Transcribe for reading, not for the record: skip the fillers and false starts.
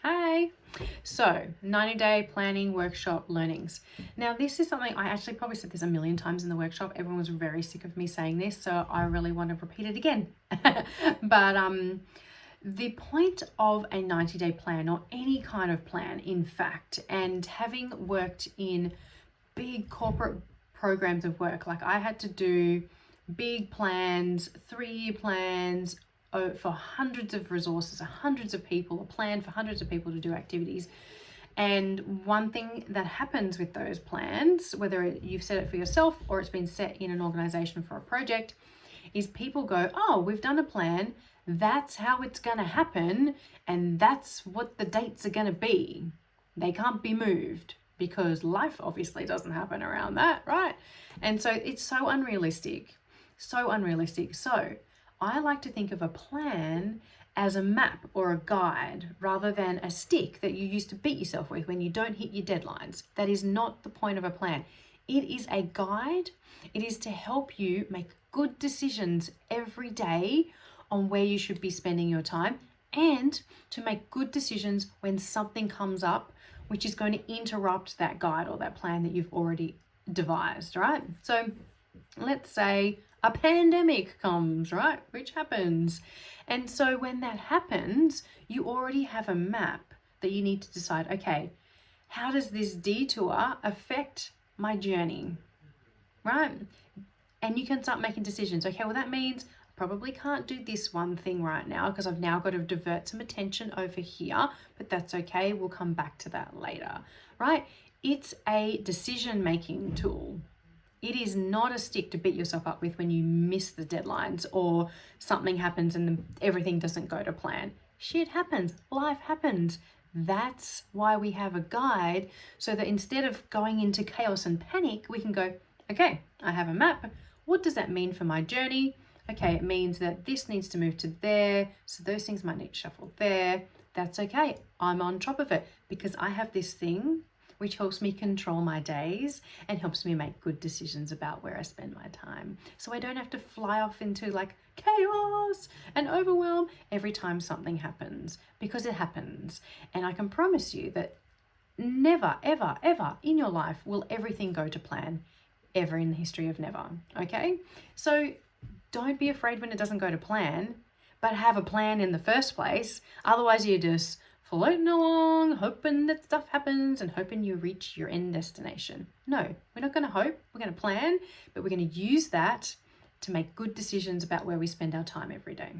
Hi. So 90-day planning workshop learnings. Now this is something I actually probably said this a million times in the workshop. Everyone was very sick of me saying this, so I really want to repeat it again. But the point of a 90-day plan, or any kind of plan in fact, and having worked in big corporate programs of work, like I had to do big plans, 3-year plans, for hundreds of resources, hundreds of people, a plan for hundreds of people to do activities. And one thing that happens with those plans, whether you've set it for yourself or it's been set in an organization for a project, is people go, oh, we've done a plan, that's how it's going to happen, and that's what the dates are going to be. They can't be moved because life obviously doesn't happen around that, right? And so it's so unrealistic, so unrealistic. So I like to think of a plan as a map or a guide rather than a stick that you use to beat yourself with when you don't hit your deadlines. That is not the point of a plan. It is a guide. It is to help you make good decisions every day on where you should be spending your time, and to make good decisions when something comes up which is going to interrupt that guide or that plan that you've already devised, right? So let's say a pandemic comes, right? Which happens. And so when that happens, you already have a map that you need to decide, okay, how does this detour affect my journey, right? And you can start making decisions. Okay, well, that means I probably can't do this one thing right now because I've now got to divert some attention over here, but that's okay. We'll come back to that later, right? It's a decision-making tool. It is not a stick to beat yourself up with when you miss the deadlines or something happens and everything doesn't go to plan. Shit happens. Life happens. That's why we have a guide, so that instead of going into chaos and panic, we can go, okay, I have a map. What does that mean for my journey? Okay, it means that this needs to move to there, so those things might need to shuffle there. That's okay. I'm on top of it because I have this thing which helps me control my days and helps me make good decisions about where I spend my time. So I don't have to fly off into like chaos and overwhelm every time something happens, because it happens. And I can promise you that never, ever, ever in your life will everything go to plan, ever in the history of never, okay? So don't be afraid when it doesn't go to plan, but have a plan in the first place. Otherwise you're just floating along, hoping that stuff happens and hoping you reach your end destination. No, we're not going to hope, we're going to plan, but we're going to use that to make good decisions about where we spend our time every day.